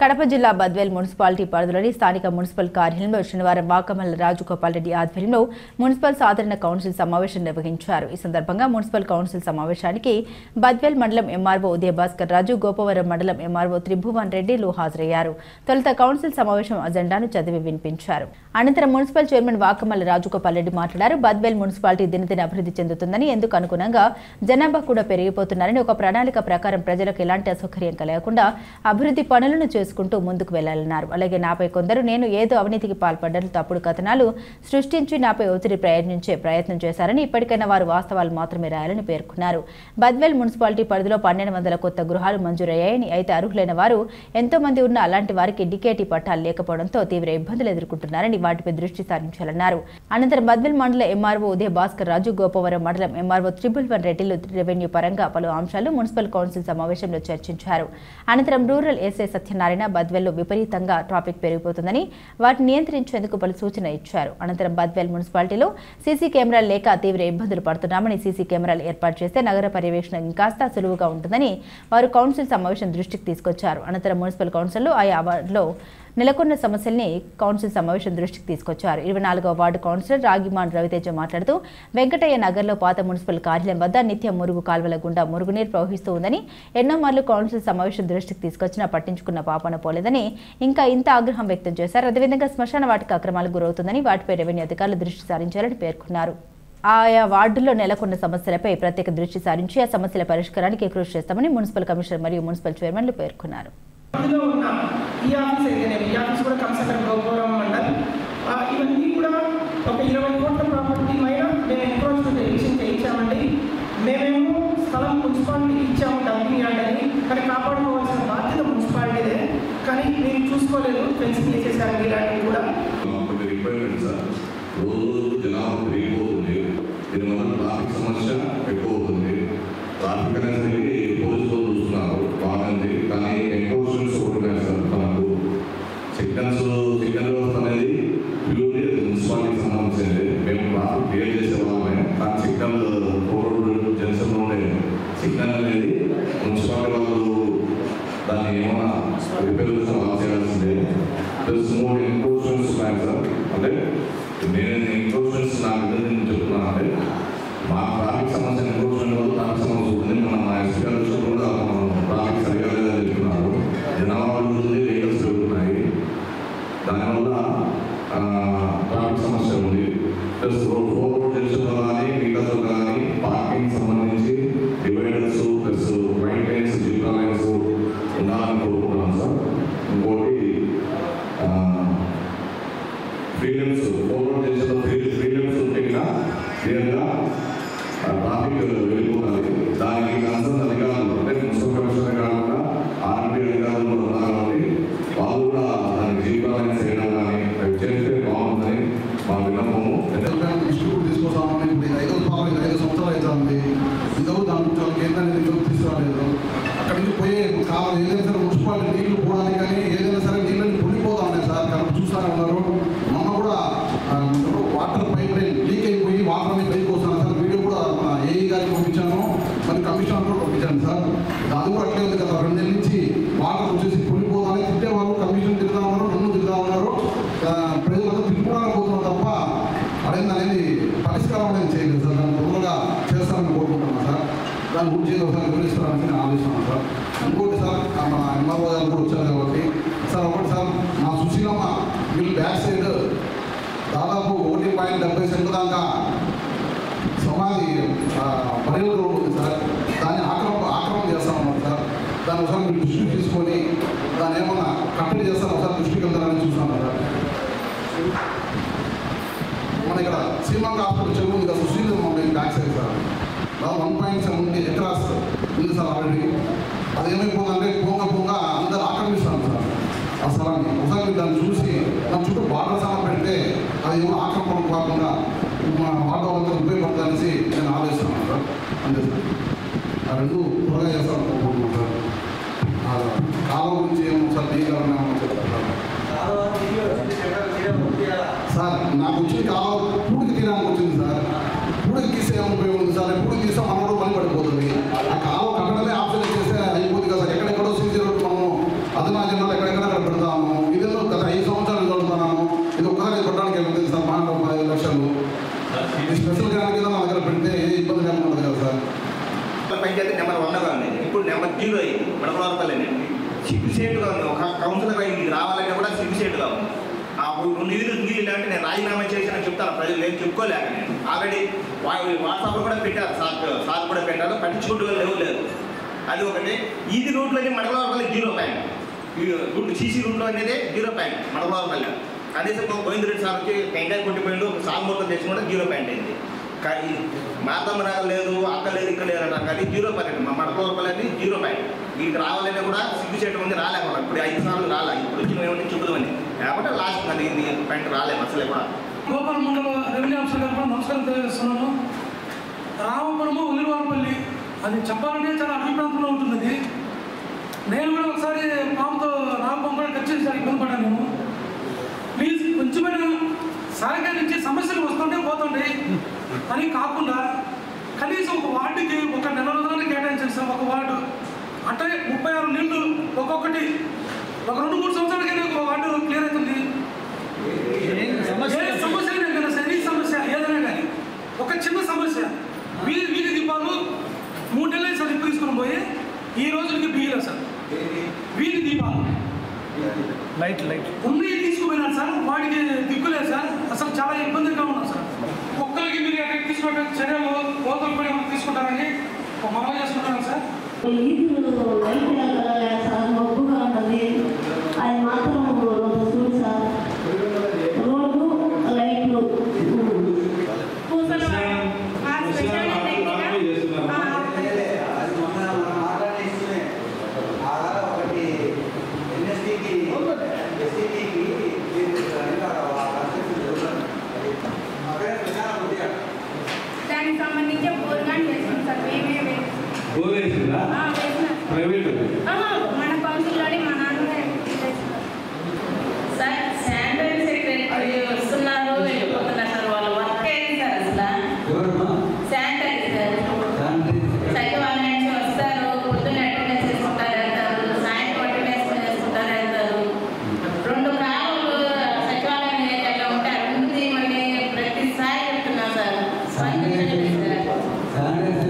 కడప జిల్లా బద్వేల్ మున్సిపాలిటీ పరిధిలోని స్థానిక మున్సిపల్ కార్యాలయంలో శనివారం వాకమల్ల రాజగోపాల్ రెడ్డి ఆధ్వర్యంలో మున్సిపల్ సాధారణ కౌన్సిల్ సమావేశం నిర్వహించారు. ఈ సందర్భంగా మున్సిపల్ కౌన్సిల్ సమావేశానికి బద్వేల్ మండలం ఎంఆర్ఓ ఉదయ భాస్కర్ రాజు, గోపవరం మండలం ఎంఆర్ఓ త్రిభువన్ రెడ్డిలు హాజరయ్యారు. తొలుత కౌన్సిల్ సమావేశం అజెండాను చదివి వినిపించారు. అనంతరం మున్సిపల్ చైర్మన్ వాకమల్ల రాజగోపాల్ రెడ్డి మాట్లాడారు. బద్వేల్ మున్సిపాలిటీ దినదిన అభివృద్ధి చెందుతుందని, ఎందుకు అనుగుణంగా జనాభా కూడా పెరిగిపోతున్నారని, ఒక ప్రణాళిక ప్రకారం ప్రజలకు ఎలాంటి అసౌకర్యం కలగకుండా అభివృద్ధి పనులను చేసుకుంటూ ముందుకు వెళ్లాలన్నారు. అలాగే నాపై కొందరు నేను ఏదో అవినీతికి పాల్పడ్డారు, తప్పుడు కథనాలు సృష్టించి నాపై ఒత్తిడి ప్రయత్నం చేశారని, ఇప్పటికైనా వారు వాస్తవాలు మాత్రమే రాయాలని పేర్కొన్నారు. బద్వేల్ మున్సిపాలిటీ పరిధిలో 1200 కొత్త గృహాలు మంజూరయ్యాయని, అయితే అర్హులైన వారు ఎంతో మంది ఉన్న అలాంటి వారికి డికేటీ పట్టాలు లేకపోవడంతో తీవ్ర ఇబ్బందులు ఎదుర్కొంటున్నారని, వాటిపై దృష్టి సారించాలన్నారు. అనంతరం బద్వేల్ మండల ఎంఆర్ఓ ఉదయ భాస్కర్ రాజు, గోపవరం మండలం ఎంఆర్ఓ త్రిభువన్ రెడ్డిలు రెవెన్యూ పరంగా పలు అంశాలు మున్సిపల్ కౌన్సిల్ సమావేశంలో చర్చించారు. అనంతరం రూరల్ ఎస్ఐ సత్యనారాయణ బద్వేల్లో విపరీతంగా ట్రాఫిక్ పెరిగిపోతుందని, వాటిని నియంత్రించేందుకు పలు సూచనలు ఇచ్చారు. అనంతరం బద్వేల్ మున్సిపాలిటీలో సీసీ కెమెరాలు లేక తీవ్ర ఇబ్బందులు పడుతున్నామని, సీసీ కెమెరాలు ఏర్పాటు చేస్తే నగర పర్యవేక్షణ ఇంకాస్త సులువుగా ఉంటుందని వారు కౌన్సిల్ సమావేశం దృష్టికి తీసుకొచ్చారు. అనంతరం మున్సిపల్ కౌన్సిల్లో ఆయా వార్డులో నెలకొన్న సమస్యల్ని కౌన్సిల్ సమావేశం దృష్టికి తీసుకొచ్చారు. 24వ వార్డు కౌన్సిలర్ రాగిమాన్ రవితేజ మాట్లాడుతూ, వెంకటయ్య నగర్లో పాత మున్సిపల్ కార్యాలయం వద్ద నిత్యం మురుగు కాల్వల గుండా మురుగునీరు ప్రవహిస్తూ ఉందని, ఎన్నో మార్లు కౌన్సిల్ సమావేశం దృష్టికి తీసుకొచ్చినా పట్టించుకున్న పాపన పోలేదని, ఇంకా ఇంత ఆగ్రహం వ్యక్తం చేశారు. అదేవిధంగా శ్మశాన వాటిక అక్రమాలకు గురవుతుందని, వాటిపై రెవెన్యూ అధికారులు దృష్టి సారించాలని పేర్కొన్నారు. ఆయా వార్డుల్లో నెలకొన్న సమస్యలపై ప్రత్యేక దృష్టి సారించి ఆ సమస్యల పరిష్కారానికి కృషి చేస్తామని మున్సిపల్ కమిషనర్ మరియు మున్సిపల్ చైర్మన్లు పేర్కొన్నారు. ఈ ఆఫీస్ అయితేనే ఈ ఆఫీస్ కూడా కన్సల్టెంట్ గోపురం మండల్ ఇవన్నీ కూడా ఒక 20 కోట్ల ప్రాపర్టీ పైన మేము ఎన్క్రోచ్మెంట్ ఎడిషన్ చేయించామండి. మేమేమో స్థలం మున్సిపాలిటీకి ఇచ్చాము, డబ్బులు ఇవ్వాలని, కానీ కాపాడుకోవాల్సిన బాధ్యత మున్సిపాలిటీదే. కానీ మేము చూసుకోలేదు, ఫెన్సింగ్ చేసేసారు. ఇలాంటివి కూడా ట్రాఫిక్ సమస్య ఎక్కువ అవుతుంది. ట్రాఫిక్ అనేది పోలీసులు చూస్తున్నారు బాగుంది, కానీ ఎన్ఫోర్స్మెంట్స్ ఒకటి సార్ మనకు సిగ్నల్ వ్యవస్థ అనేది ప్యూర్లీ మున్సిపాలిటీకి సంబంధించింది. మేము ట్రాఫిక్ క్లియర్ చేసే వాళ్ళమే, కానీ సిగ్నల్ జంక్షన్లో ఉండే సిగ్నల్ అనేది మున్సిపాలిటీ వాళ్ళు దాన్ని ఏమైనా రిపేర్ చేసిన వాళ్ళు చేయాల్సిందే. ప్లస్ 3 ఎన్ఫోర్స్మెంట్స్ ఉన్నాయి సార్. అంటే నేను ఎన్ఫోర్స్మెంట్స్ నాకు నేను చెప్తున్నాను, అంటే మా ట్రాఫిక్ సమస్య ఎన్ఫోర్స్మెంట్ వల్ల ట్రాఫిక్ సమస్య ఉంటుంది. మా ఎస్పీ గారు కూడా ట్రాఫిక్ సరిగా లేదని చెప్తున్నారు. జనాభా పెరుగుతుంది, వెహికల్స్ పెరుగుతున్నాయి, దానివల్ల ట్రాఫిక్ సమస్య ఉంది. ప్లస్ రోడ్ జంక్షన్లో కానీ వెహికల్స్లో కానీ పార్కింగ్ సంబంధించి dividers plus white lines, zebra lines ఉండాలని కోరుకుంటున్నాం సార్. ఇంకోటి ఫ్రీడమ్స్ ఓవర్ చేసిన ఫ్రీడమ్స్ ఉంటే క్లియర్గా ట్రాఫిక్ వెళ్ళిపోతుంది. దానికి కన్సర్న్ అధికారులు అంటే మున్సిపల్ కమిషనర్ కాకుండా ఆర్ఎంపీ అధికారులు ఉన్నారు కాబట్టి వాళ్ళు కూడా దానికి జీవితాలను చేయడం కానీ చేస్తే బాగుందని మా విన్నపము. ఇన్స్టిట్యూట్ తీసుకొస్తామని 5 సంవత్సరాలు అవుతుంది. ఇంతకు దాని గురించి వాళ్ళకి ఏంటనేది ఇంతకు తీసుకురాలేదు. అక్కడి నుంచి పోయే కాలం ఏదైనా సరే మున్సిపాలిటీ నీళ్లు పోవడానికి కానీ ఏదైనా సరే నీళ్ళని పొంగిపోతా ఉన్నాయి సార్. కాబట్టి చూస్తూనే ఉన్నారు. మొన్న కూడా వాటర్ పైప్ లైన్ లీక్ అయిపోయి వాటర్ అనేది పైకి వస్తున్నాను సార్. వీడియో కూడా ఏఈ గారికి పంపించాను, మరి కమిషనర్ కూడా పంపించాను సార్. అది కూడా అట్లే ఉంది కదా. 2 నెలల నుంచి వాటర్ వచ్చేసి పొంగిపోతానే తిట్టేవారు, కమిషన్ తిరుగుతా ఉన్నారు, నన్ను తిరుగుతా ఉన్నారు. ప్రజలంతా తిట్టుకోవడానికి పోతున్నారు తప్ప అనేది పరిష్కారం అనేది చేయలేదు సార్. దాన్ని తొందరగా చేస్తారని కోరుకుంటున్నాను సార్. దాని గురించి ఒకసారి వివరిస్తారని నేను ఆలోచిస్తున్నాను సార్. ఇంకోటి సార్, మన ఎంఆర్ఓ గారు కూడా వచ్చారు కాబట్టి సార్, ఒకటి సార్, మా సుశీలమ్మ వీళ్ళు బ్యాక్ సైడ్ దాదాపు 1.70 సెంట్ల దాకా సమాధి బరియల్ రోడ్ ఉంది సార్. దాన్ని ఆక్రమణ చేస్తామన్నారు సార్. దాన్ని ఒకసారి మీరు దృష్టికి తీసుకొని దాన్ని ఏమన్నా కంప్లీట్ చేస్తాను ఒకసారి దృష్టికి వెళ్తారని చూస్తున్నాను సార్. మన ఇక్కడ శ్రీమంగ హాస్పిటల్ చెరువు ఉంది కదా, Sushilamma back side sir. 1.7 acres ఉంది సార్ ఆల్రెడీ. అది ఏమైపోతుందంటే పొంగ అందరూ ఆక్రమిస్తాను సార్ ఆ స్థలాన్ని. ఒకసారి దాన్ని చూసి దాని చుట్టూ బార్డర్ స్థలం పెడితే అది ఏమో ఆక్రమణ కాకుండా మన వాతావరణంతో ఉపయోగపడతానేసి నేను ఆలోచిస్తున్నాను సార్. అంతే సార్. ఆ 2 త్వరగా చేస్తాను కోరుకుంటున్నాను సార్. కాలం గురించి ఏమో సార్ నీళ్ళని ఏమో చెప్తారు సార్. నాకు వచ్చింది కాలం పూడికి తీరానికి వచ్చింది సార్. పూడికి తీసే ఉపయోగం ఉంది సార్. పూడికి తీస్తే మనలో పని పడిపోతుంది. ఆ కాలం కట్టడమే ఆప్షన్ చేస్తే అయిపోతుంది కదా సార్. ఎక్కడెక్కడో సీజన్ మనము అదనా జిల్లాలో ఎక్కడెక్కడ ఎక్కడ పెడతాము. ఇదేదో గత 5 సంవత్సరాలు చదువుతున్నాము. ఇది ఒక్కసారి కొట్టడానికి వెళ్తుంది సార్. మాకు 10 లక్షలు ఈ స్పెషల్ గ్రాంట్ కింద మా దగ్గర పెడితే ఏ ఇబ్బంది లేకుండా కదా సార్. పంచాయతీ నెంబర్ 1గా ఉంది, ఇప్పుడు నెంబర్ 0 అయ్యింది. మడకలవరపల్లి సిగ్గుసేటుగా ఉంది. ఒక కౌన్సిలర్ ఇది రావాలంటే కూడా సిగ్గుసేటుగా ఉంది. ఆ 2 నీళ్ళు అంటే నేను రాజీనామా చేసిన చెప్తాను, ప్రజలు నేను చెప్పుకోలేక. నేను ఆల్రెడీ వాట్సాప్లో కూడా పెట్టారు, సార్ కూడా పెట్టారు, పట్టించుకుంటూ లేదు. అది ఒకటి. ఇది రూట్లోనే మడకలవరపల్లి 0 పాయింట్, రూట్ సీసీ రూట్లో అనేది 0 పాయింట్ మడకలవరపల్లి. కనీసం గోవిందరెడ్డి సార్ వచ్చి టెంకాయ కొట్టిపోయిండు, ఒక సాగుమూర్తం తెచ్చి కూడా 0 పాయింట్ అయింది. కానీ మాతమ్మ లేదు, అక్క లేదు, ఇక్కడ లేదు అంటారు. కానీ 0 పాయింట్ మా మడకలవరపల్లి 0 పాయింట్. వీటికి రావాలంటే కూడా సిగ్గు చేయడం ఉంది, రాలేకుండా. ఇప్పుడు 5 సార్లు రాలే, ఇప్పుడు వచ్చిన ఏమంటే చూపుదామని లేకపోతే లాస్ట్ అది ఇది పాయింట్ రాలేము అసలే కూడా. గోపాల మండల రెవెన్యూ ఆఫీసర్ గారు కూడా నమస్కారం తెలియజేస్తున్నాను. రామపురము ఉల్లివారపల్లి అది చెప్పాలంటే చాలా అడవి ప్రాంతంలో ఉంటుంది. నేను కూడా ఒకసారి రామపాము కూడా ఖర్చు సార్ ఇబ్బంది పడ్డాను. నేను ప్లీజ్ కొంచెమైనా సహకరించి సమస్యలు వస్తుంటే పోతుండే అని కాకుండా కనీసం ఒక వార్డుకి ఒక నెల రోజులని కేటాయించాలి సార్. ఒక వార్డు అంటే 36 నీళ్లు ఒక్కొక్కటి ఒక 2-3 సంవత్సరాలకైనా ఒక వార్డు క్లియర్ అవుతుంది. సమస్య కదా సార్, ఈ సమస్య ఏదైనా కానీ ఒక చిన్న సమస్య. వీధి దీపాలు 3 నెలలు సార్ ఇప్పుడు తీసుకుని పోయి ఈ రోజులకి బియ్యలేదు సార్. వీధి దీపాలు లైట్ ఉన్నాయి తీసుకుపోయినారు సార్, వాడికి దిక్కులేదు సార్. అసలు చాలా ఇబ్బందిగా ఉన్నాం సార్. ఒక్కరికి మీరు ఎక్కడ తీసుకుంటే చర్యలు కోతలు కూడా తీసుకుంటారని మనం చేసుకుంటాం సార్. మబ్బుగా ఉంటుంది, అది మాత్రం చూడు సార్. రోడ్డు లైట్లు దానికి సంబంధించి బోర్గాన్ చేస్తాం సార్. మేమే మన కౌన్సిల్లోనే మా నాన్నగారు సార్. శానిటరీ సెక్రటరీ వస్తున్నారు, వెళ్ళిపోతున్నారు సార్. వాళ్ళ వర్క్ ఏంటి సార్ అసలు? శానిటరీ సార్ సచివాలయం నుంచి వస్తారు, పొద్దున్న అటెండెన్స్ చేసుకుంటారు వెళ్తారు, సాయంత్రం అటెండెన్స్ చేసుకుంటారు వెళ్తారు. 2 కాలంలో సచివాలయం ఏరియాలో ఉంటారు. ముందు మళ్ళీ ప్రతిసారి చెప్తున్నాం సార్, స్పందించండి సార్. శానిటరీ